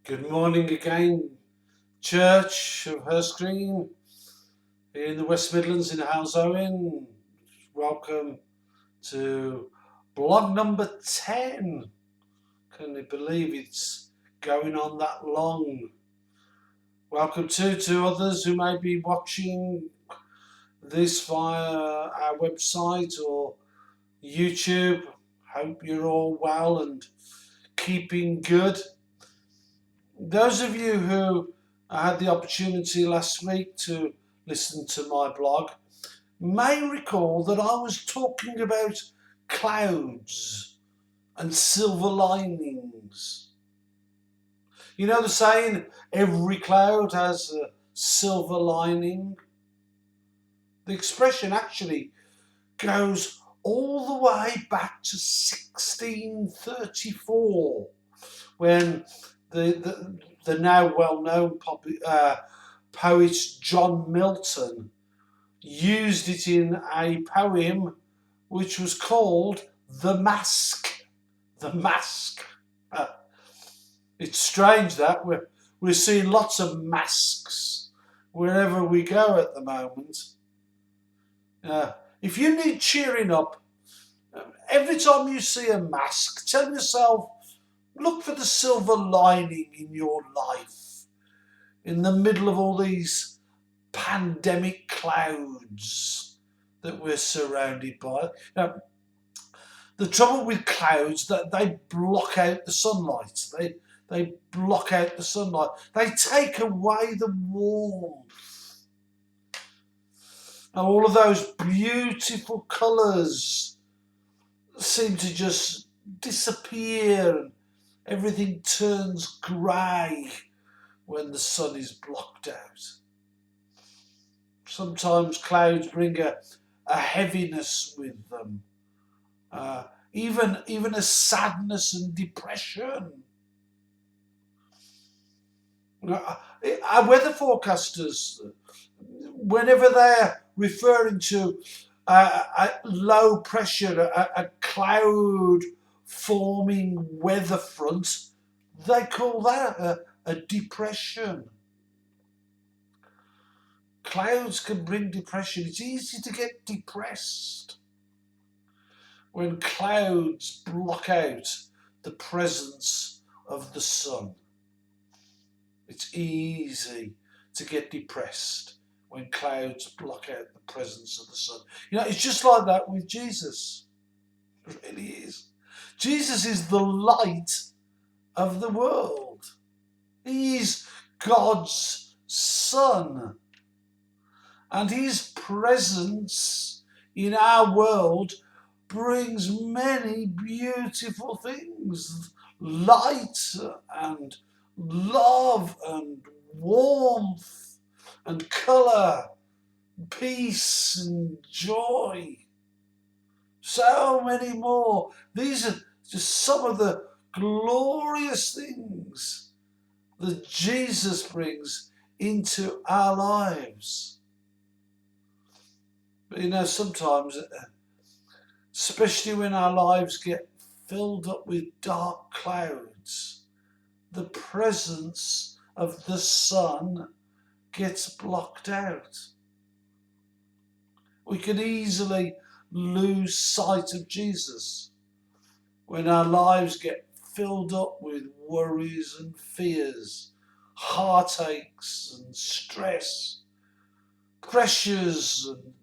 Good morning again, Church of Her Screen in the West Midlands in Halesowen. Welcome to blog number 10. Can you believe it's going on that long? Welcome to others who may be watching this via our website or YouTube. Hope you're all well and keeping good. Those of you who had the opportunity last week to listen to my blog may recall that I was talking about clouds and silver linings. You know the saying, every cloud has a silver lining? The expression actually goes all the way back to 1634 when the now well-known poet John Milton used it in a poem which was called The Mask. The Mask. It's strange that we're seeing lots of masks wherever we go at the moment. If you need cheering up, every time you see a mask, tell yourself, look for the silver lining in your life, in the middle of all these pandemic clouds that we're surrounded by. Now, the trouble with clouds that they block out the sunlight. They block out the sunlight. They take away the warmth. Now, all of those beautiful colours seem to just disappear. Everything turns grey when the sun is blocked out. Sometimes clouds bring a heaviness with them, even a sadness and depression. Our weather forecasters, whenever they're referring to a low pressure, a cloud forming weather front, they call that a depression. Clouds can bring depression. It's easy to get depressed when clouds block out the presence of the sun. It's easy to get depressed when clouds block out the presence of the sun. You know, it's just like that with Jesus. It really is. Jesus is the light of the world. He's God's Son. And his presence in our world brings many beautiful things. Light and love and warmth and colour, peace and joy. So many more. These are just some of the glorious things that Jesus brings into our lives. But you know, sometimes, especially when our lives get filled up with dark clouds, the presence of the sun gets blocked out. We can easily lose sight of Jesus when our lives get filled up with worries and fears, heartaches and stress, pressures and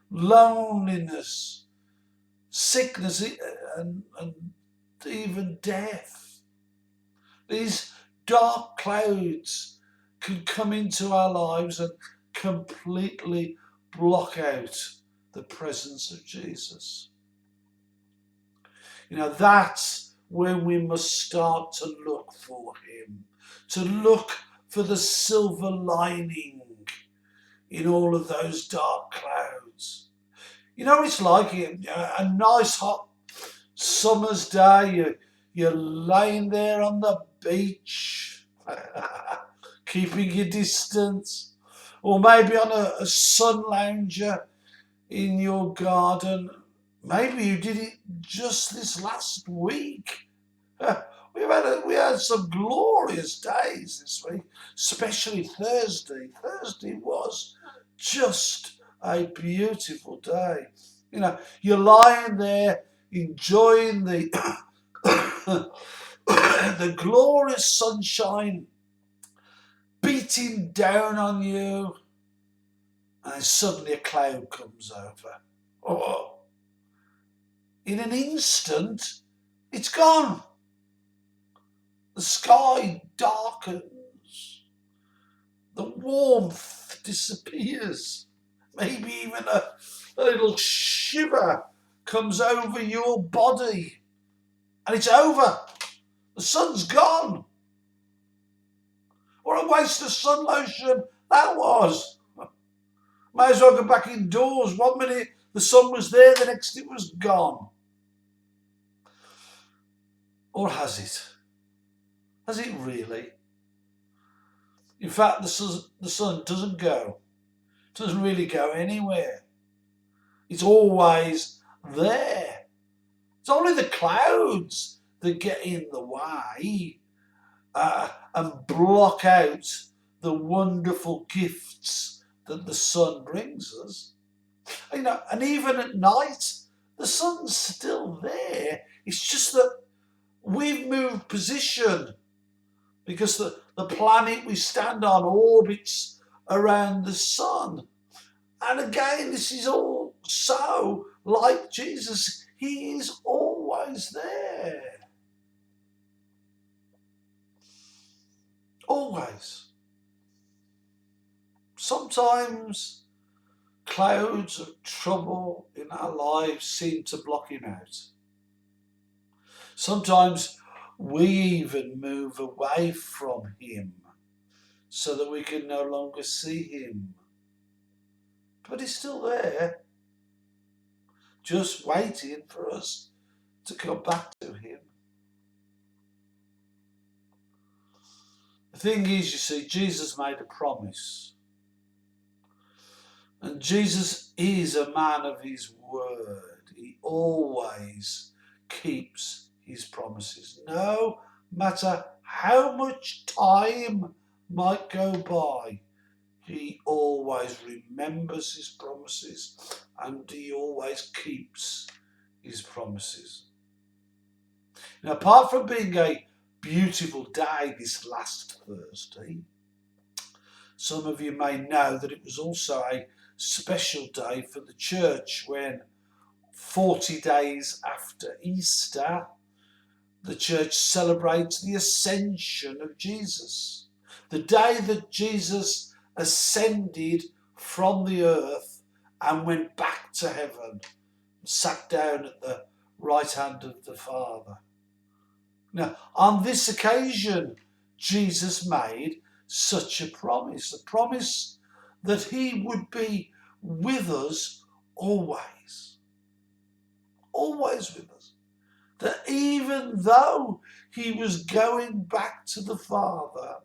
loneliness, sickness and even death. These dark clouds can come into our lives and completely block out the presence of Jesus. You know, that's when we must start to look for him, to look for the silver lining in all of those dark clouds. You know, it's like a nice hot summer's day, you're laying there on the beach, keeping your distance, or maybe on a sun lounger in your garden. Maybe you did it just this last week. We had some glorious days this week, especially Thursday. Thursday was just a beautiful day. You know, you're lying there enjoying the the glorious sunshine beating down on you, and suddenly a cloud comes over. Oh, in an instant, it's gone. The sky darkens. The warmth disappears. Maybe even a little shiver comes over your body. And it's over. The sun's gone. What a waste of sun lotion that was. Might as well go back indoors. 1 minute the sun was there, the next it was gone. Or has it? Has it really? In fact, the sun doesn't go. It doesn't really go anywhere. It's always there. It's only the clouds that get in the way and block out the wonderful gifts that the sun brings us. You know, and even at night, the sun's still there. It's just that we've moved position because the planet we stand on orbits around the sun. And again, this is all so like Jesus. He is always there. Always. Sometimes clouds of trouble in our lives seem to block him out. Sometimes we even move away from him so that we can no longer see him. But he's still there, just waiting for us to come back to him. The thing is, you see, Jesus made a promise. And Jesus is a man of his word. He always keeps his promises. No matter how much time might go by, he always remembers his promises and he always keeps his promises. Now, apart from being a beautiful day this last Thursday, some of you may know that it was also a special day for the church when 40 days after Easter, the church celebrates the ascension of Jesus. The day that Jesus ascended from the earth and went back to heaven, sat down at the right hand of the Father. Now, on this occasion, Jesus made such a promise that he would be with us always. Always with us. That even though he was going back to the Father,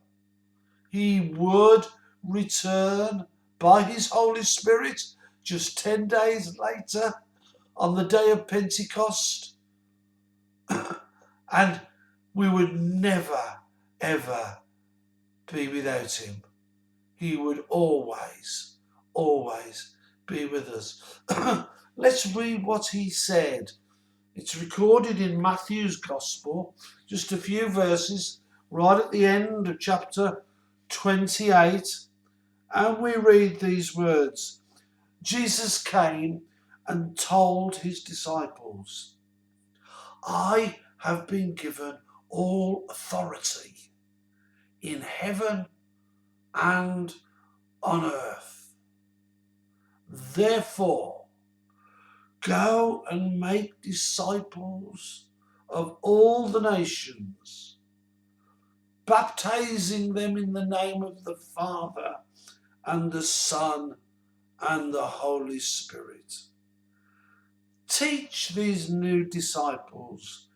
he would return by his Holy Spirit just 10 days later on the day of Pentecost. And we would never, ever be without him. He would always, always be with us. Let's read what he said. It's recorded in Matthew's Gospel, just a few verses, right at the end of chapter 28. And we read these words. Jesus came and told his disciples, I have been given all authority in heaven and on earth. Therefore, go and make disciples of all the nations, baptizing them in the name of the Father and the Son and the Holy Spirit. Teach these new disciples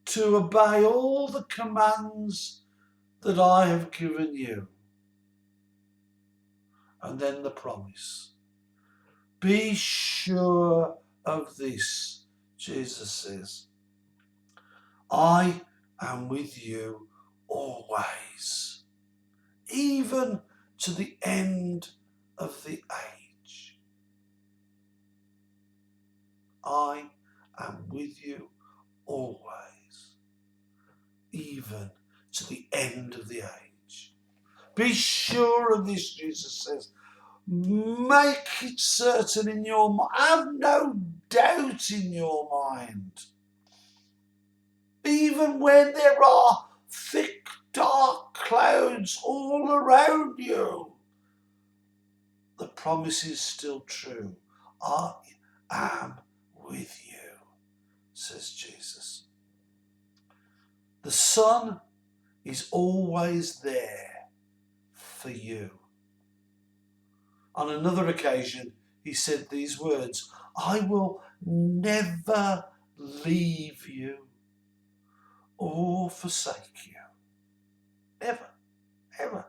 to obey all the commands that I have given you. And then the promise. Be sure of this, Jesus says. I am with you always, even to the end of the age. I am with you always, even to the end of the age. Be sure of this, Jesus says. Make it certain in your mind. Have no doubt in your mind. Even when there are thick, dark clouds all around you, the promise is still true. I am with you, says Jesus. The Son is always there for you. On another occasion, he said these words, I will never leave you or forsake you. Never, ever.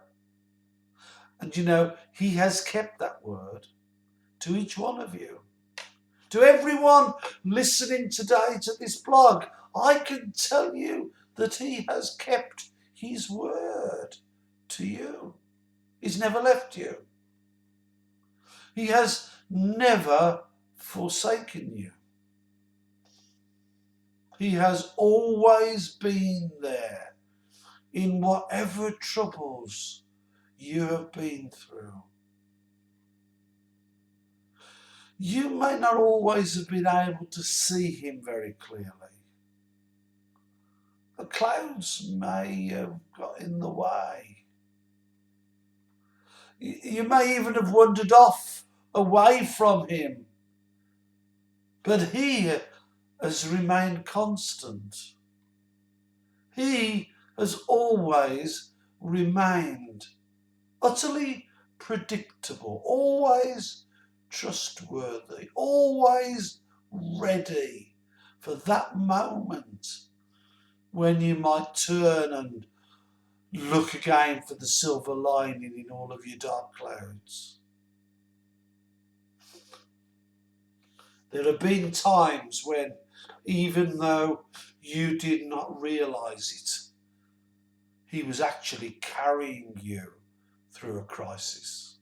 And you know, he has kept that word to each one of you. To everyone listening today to this blog, I can tell you that he has kept his word to you. He's never left you. He has never forsaken you. He has always been there in whatever troubles you have been through. You may not always have been able to see him very clearly. The clouds may have got in the way. You may even have wandered off away from him. But he has remained constant. He has always remained utterly predictable, always trustworthy, always ready for that moment when you might turn and look again for the silver lining in all of your dark clouds. There have been times when, even though you did not realise it, he was actually carrying you through a crisis.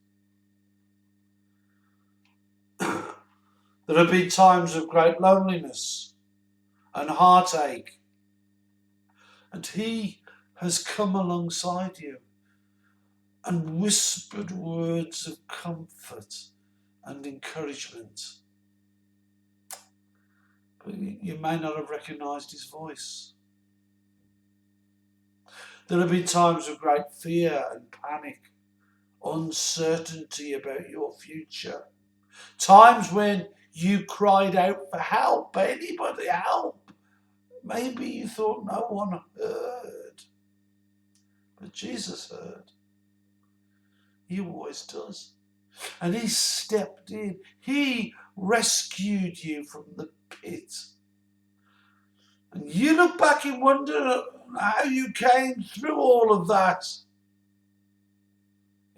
There have been times of great loneliness and heartache, and he has come alongside you and whispered words of comfort and encouragement. But you may not have recognised his voice. There have been times of great fear and panic, uncertainty about your future. Times when you cried out for help, anybody help. Maybe you thought no one heard. But Jesus heard. He always does. And he stepped in. He rescued you from the pit. And you look back and wonder how you came through all of that.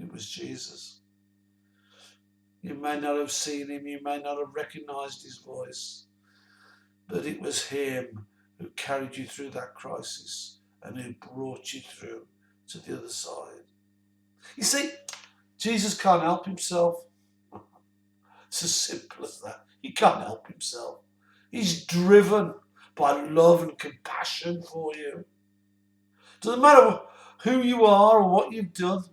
It was Jesus. You may not have seen him, you may not have recognised his voice, but it was him who carried you through that crisis and who brought you through to the other side. You see, Jesus can't help himself. It's as simple as that. He can't help himself. He's driven by love and compassion for you. Doesn't matter who you are or what you've done.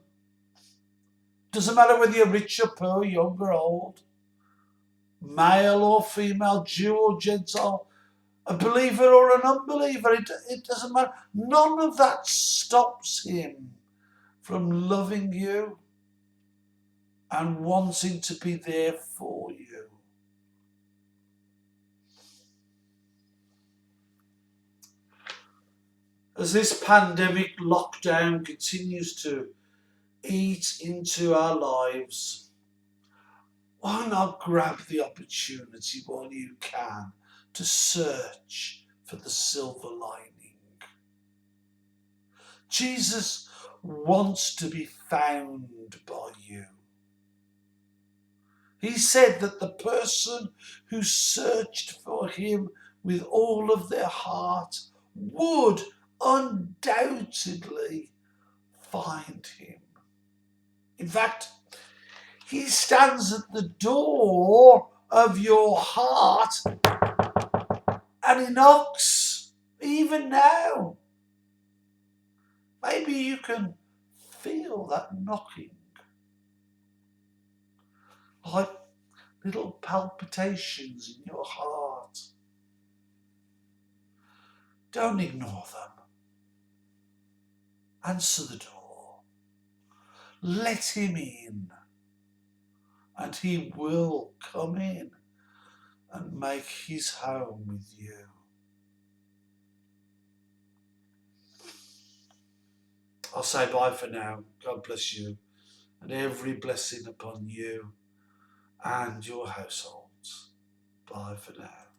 Doesn't matter whether you're rich or poor, young or old, male or female, Jew or Gentile, a believer or an unbeliever. It doesn't matter. None of that stops him from loving you and wanting to be there for you. As this pandemic lockdown continues to eat into our lives, why not grab the opportunity while you can to search for the silver lining? Jesus wants to be found by you. He said that the person who searched for him with all of their heart would undoubtedly find him. In fact, he stands at the door of your heart and he knocks even now. Maybe you can feel that knocking, like little palpitations in your heart. Don't ignore them. Answer the door. Let him in, and he will come in and make his home with you. I'll say bye for now. God bless you, and every blessing upon you and your households. Bye for now.